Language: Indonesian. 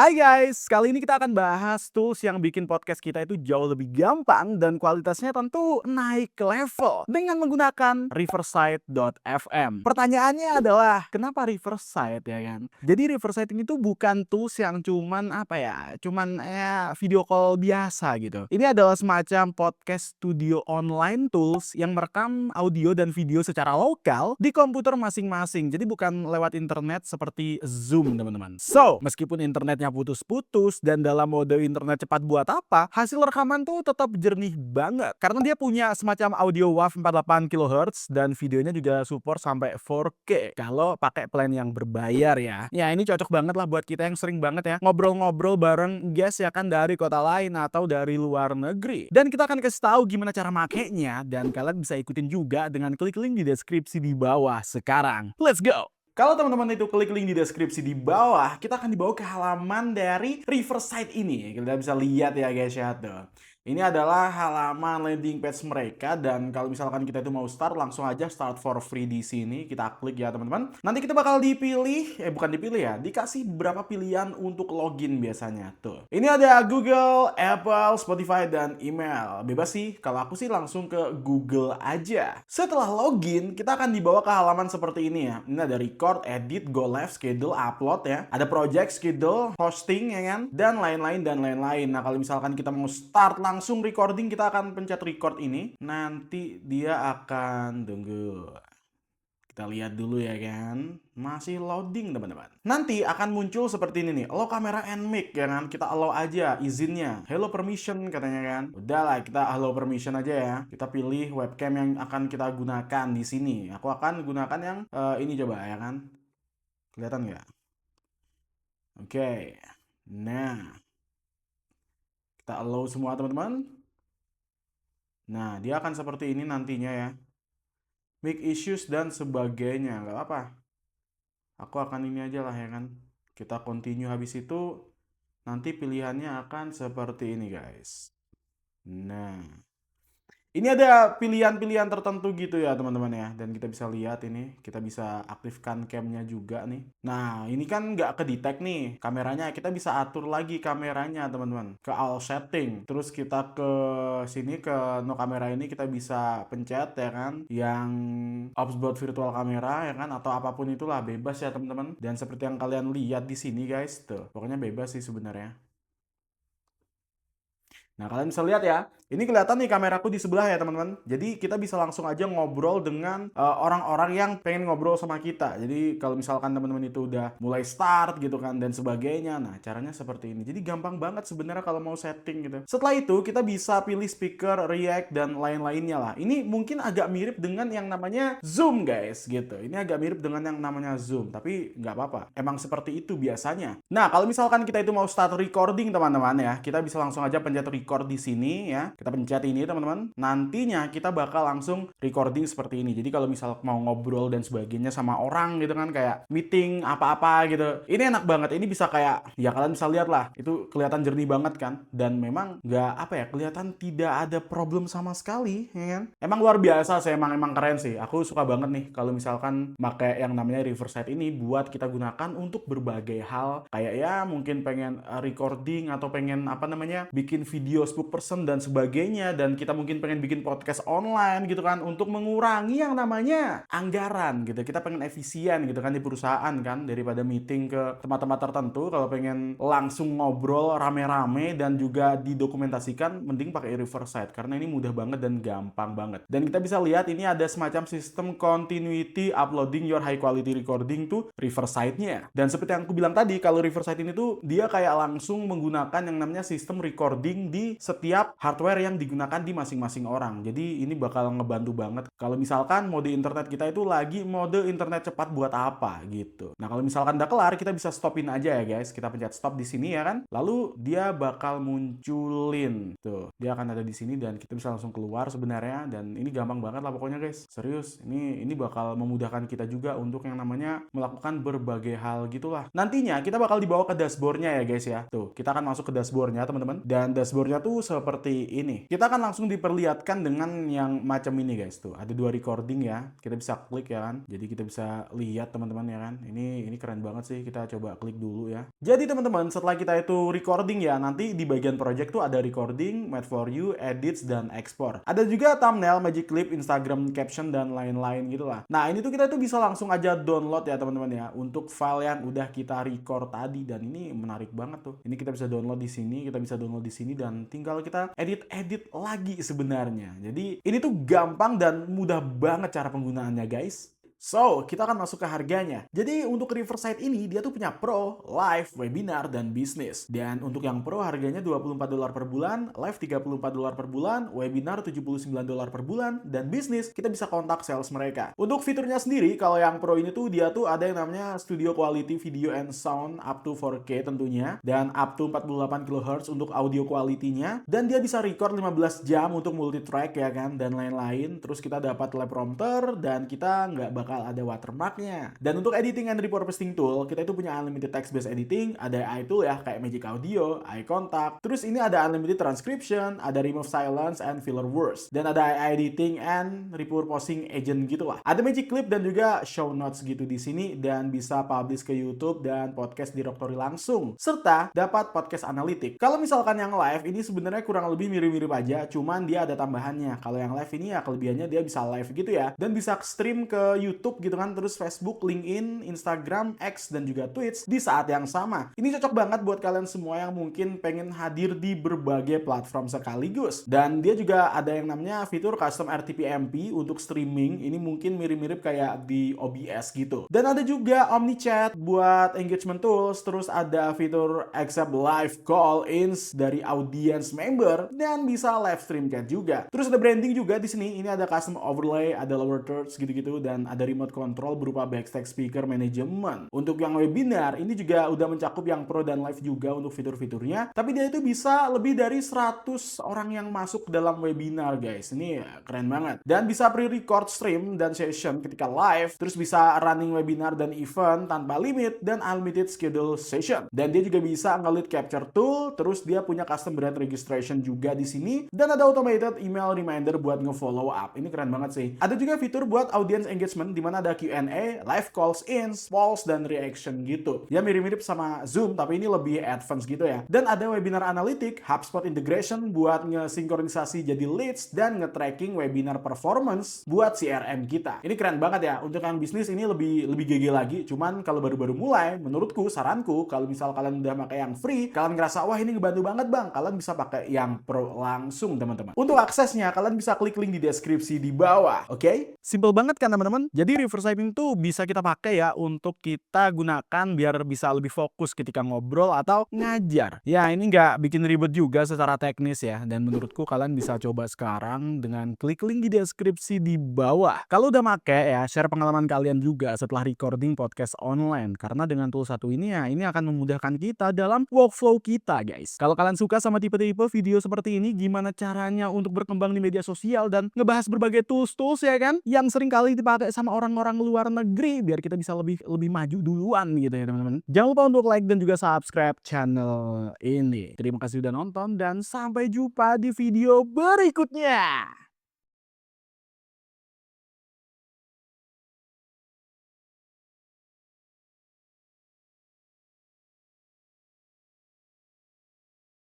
Hai guys, kali ini kita akan bahas tools yang bikin podcast kita itu jauh lebih gampang dan kualitasnya tentu naik ke level dengan menggunakan Riverside.fm. Pertanyaannya adalah, kenapa Riverside ya kan? Jadi Riverside ini tuh bukan tools yang cuman video call biasa gitu. Ini adalah semacam podcast studio online tools yang merekam audio dan video secara lokal di komputer masing-masing. Jadi bukan lewat internet seperti Zoom, teman-teman. So, meskipun internetnya putus-putus dan dalam mode internet cepat buat apa, hasil rekaman tuh tetap jernih banget. Karena dia punya semacam audio WAV 48 kHz dan videonya juga support sampai 4K kalau pakai plan yang berbayar ya. Ya, ini cocok banget lah buat kita yang sering banget ya ngobrol-ngobrol bareng guest ya kan dari kota lain atau dari luar negeri. Dan kita akan kasih tahu gimana cara makainya dan kalian bisa ikutin juga dengan klik link di deskripsi di bawah sekarang. Let's go! Kalau teman-teman itu klik link di deskripsi di bawah, kita akan dibawa ke halaman dari Riverside ini. Kita bisa lihat ya guys ya tuh. Ini adalah halaman landing page mereka dan kalau misalkan kita itu mau start, langsung aja start for free di sini. Kita klik ya teman-teman. Nanti kita bakal bukan dipilih ya, dikasih beberapa pilihan untuk login biasanya tuh. Ini ada Google, Apple, Spotify, dan email. Bebas sih, kalau aku sih langsung ke Google aja. Setelah login, kita akan dibawa ke halaman seperti ini ya. Ini ada record, edit, go live, schedule, upload ya. Ada project, schedule, hosting ya kan, dan lain-lain dan lain-lain. Nah, kalau misalkan kita mau start langsung recording, kita akan pencet record ini. Nanti dia akan tunggu. Kita lihat dulu ya kan. Masih loading teman-teman. Nanti akan muncul seperti ini nih. Allow camera and mic ya kan. Kita allow aja izinnya. Hello permission katanya kan. Udahlah kita allow permission aja ya. Kita pilih webcam yang akan kita gunakan di sini. Aku akan gunakan yang ini coba ya kan. Kelihatan nggak? Oke. Nah. Kita allow semua teman-teman. Nah, dia akan seperti ini nantinya ya. Mic issues dan sebagainya. Nggak apa-apa. Aku akan ini aja lah ya kan. Kita continue habis itu. Nanti pilihannya akan seperti ini guys. Nah. Ini ada pilihan-pilihan tertentu gitu ya teman-teman ya. Dan kita bisa lihat ini. Kita bisa aktifkan camnya juga nih. Nah ini kan nggak ke-detect nih kameranya. Kita bisa atur lagi kameranya teman-teman. Ke all setting. Terus kita ke sini ke no kamera ini kita bisa pencet ya kan. Yang Obsbot virtual kamera ya kan. Atau apapun itulah bebas ya teman-teman. Dan seperti yang kalian lihat di sini guys. Tuh pokoknya bebas sih sebenarnya. Nah, kalian bisa lihat ya, ini kelihatan nih kameraku di sebelah ya teman-teman. Jadi kita bisa langsung aja ngobrol dengan orang-orang yang pengen ngobrol sama kita. Jadi kalau misalkan teman-teman itu udah mulai start gitu kan dan sebagainya. Nah, caranya seperti ini. Jadi gampang banget sebenarnya kalau mau setting gitu. Setelah itu kita bisa pilih speaker, react dan lain-lainnya lah. Ini mungkin agak mirip dengan yang namanya Zoom guys gitu. Ini agak mirip dengan yang namanya Zoom, tapi nggak apa-apa. Emang seperti itu biasanya. Nah, kalau misalkan kita itu mau start recording teman-teman ya, kita bisa langsung aja pencet record di sini ya. Kita pencet ini teman-teman. Nantinya kita bakal langsung recording seperti ini. Jadi kalau misal mau ngobrol dan sebagainya sama orang gitu kan kayak meeting apa-apa gitu. Ini enak banget. Ini bisa kayak ya kalian bisa lihat lah. Itu kelihatan jernih banget kan. Dan memang nggak apa ya, kelihatan tidak ada problem sama sekali ya kan. Emang luar biasa sih, emang keren sih. Aku suka banget nih kalau misalkan pakai yang namanya Riverside ini buat kita gunakan untuk berbagai hal. Kayak ya mungkin pengen recording atau pengen apa namanya bikin video spokesperson dan sebagainya, dan kita mungkin pengen bikin podcast online gitu kan untuk mengurangi yang namanya anggaran gitu. Kita pengen efisien gitu kan di perusahaan kan, daripada meeting ke tempat-tempat tertentu. Kalau pengen langsung ngobrol rame-rame dan juga didokumentasikan, mending pakai Riverside karena ini mudah banget dan gampang banget. Dan kita bisa lihat ini ada semacam sistem continuity uploading your high quality recording to Riverside-nya. Dan seperti yang aku bilang tadi, kalau Riverside ini tuh dia kayak langsung menggunakan yang namanya sistem recording di setiap hardware yang digunakan di masing-masing orang. Jadi ini bakal ngebantu banget kalau misalkan mode internet kita itu lagi mode internet cepat buat apa gitu. Nah, kalau misalkan udah kelar, kita bisa stopin aja ya guys. Kita pencet stop di sini ya kan. Lalu dia bakal munculin. Tuh, dia akan ada di sini dan kita bisa langsung keluar sebenarnya, dan ini gampang banget lah pokoknya guys. Serius, ini bakal memudahkan kita juga untuk yang namanya melakukan berbagai hal gitulah. Nantinya kita bakal dibawa ke dashboardnya ya guys ya. Tuh, gitu. Kita akan masuk ke dashboardnya teman-teman, dan dashboardnya tuh seperti ini. Kita akan langsung diperlihatkan dengan yang macam ini guys, tuh ada 2 recording ya. Kita bisa klik ya kan, jadi kita bisa lihat teman-teman ya kan. Ini keren banget sih, kita coba klik dulu ya. Jadi teman-teman, setelah kita itu recording ya, nanti di bagian project tuh ada recording, made for you, edits, dan export. Ada juga thumbnail, magic clip, Instagram caption, dan lain-lain gitu lah. Nah ini tuh kita tuh bisa langsung aja download ya teman-teman ya, untuk file yang udah kita record tadi, dan ini menarik banget tuh. Ini kita bisa download di sini, kita bisa download di sini, dan tinggal kita edit lagi sebenarnya. Jadi ini tuh gampang dan mudah banget cara penggunaannya guys. So, kita akan masuk ke harganya. Jadi untuk Riverside ini dia tuh punya Pro, Live, Webinar, dan Bisnis. Dan untuk yang Pro harganya $24 per bulan, Live $34 per bulan, Webinar $79 per bulan, dan Bisnis kita bisa kontak sales mereka. Untuk fiturnya sendiri, kalau yang Pro ini tuh dia tuh ada yang namanya Studio Quality Video and Sound up to 4K tentunya, dan up to 48 kHz untuk audio quality-nya, dan dia bisa record 15 jam untuk multi-track ya kan, dan lain-lain. Terus kita dapat teleprompter, dan kita nggak bakal ada watermarknya. Dan untuk editing and repurposing tool, kita itu punya unlimited text based editing, ada AI tool ya kayak Magic Audio, Eye Contact. Terus ini ada unlimited transcription, ada remove silence and filler words, dan ada AI editing and repurposing agent gitu lah. Ada Magic Clip dan juga show notes gitu di sini, dan bisa publish ke YouTube dan podcast directory langsung. Serta dapat podcast analitik. Kalau misalkan yang live ini sebenarnya kurang lebih mirip-mirip aja, cuman dia ada tambahannya. Kalau yang live ini ya kelebihannya dia bisa live gitu ya, dan bisa stream ke YouTube gitu kan, terus Facebook, LinkedIn, Instagram, X, dan juga Twitch di saat yang sama. Ini cocok banget buat kalian semua yang mungkin pengen hadir di berbagai platform sekaligus. Dan dia juga ada yang namanya fitur custom RTP/MP untuk streaming. Ini mungkin mirip-mirip kayak di OBS gitu. Dan ada juga OmniChat buat engagement tools, terus ada fitur accept live call-ins dari audience member, dan bisa live stream chat juga. Terus ada branding juga di sini. Ini ada custom overlay, ada lower thirds gitu-gitu, dan ada remote control berupa backstage speaker management. Untuk yang webinar, ini juga udah mencakup yang Pro dan Live juga untuk fitur-fiturnya. Tapi dia itu bisa lebih dari 100 orang yang masuk dalam webinar guys. Ini keren banget. Dan bisa pre-record stream dan session ketika live. Terus bisa running webinar dan event tanpa limit dan unlimited schedule session. Dan dia juga bisa nge-lead capture tool. Terus dia punya custom brand registration juga di sini. Dan ada automated email reminder buat nge-follow up. Ini keren banget sih. Ada juga fitur buat audience engagement di mana ada Q&A, live calls in, polls, dan reaction gitu. Ya mirip-mirip sama Zoom, tapi ini lebih advance gitu ya. Dan ada webinar analitik, HubSpot integration buat nge-sinkronisasi jadi leads dan nge-tracking webinar performance buat CRM kita. Ini keren banget ya. Untuk yang bisnis ini lebih GG lagi. Cuman kalau baru-baru mulai, menurutku, saranku, kalau misal kalian udah pakai yang free, kalian ngerasa, wah ini ngebantu banget bang, kalian bisa pakai yang Pro langsung teman-teman. Untuk aksesnya, kalian bisa klik link di deskripsi di bawah, oke? Simple banget kan teman-teman? Jadi Riverside itu bisa kita pakai ya untuk kita gunakan biar bisa lebih fokus ketika ngobrol atau ngajar. Ya ini nggak bikin ribet juga secara teknis ya. Dan menurutku kalian bisa coba sekarang dengan klik link di deskripsi di bawah. Kalau udah make ya share pengalaman kalian juga setelah recording podcast online. Karena dengan tool satu ini ya ini akan memudahkan kita dalam workflow kita guys. Kalau kalian suka sama tipe-tipe video seperti ini, gimana caranya untuk berkembang di media sosial dan ngebahas berbagai tools-tools ya kan yang sering kali dipakai sama orang-orang luar negeri biar kita bisa lebih maju duluan gitu ya teman-teman. Jangan lupa untuk like dan juga subscribe channel ini. Terima kasih sudah nonton dan sampai jumpa di video berikutnya.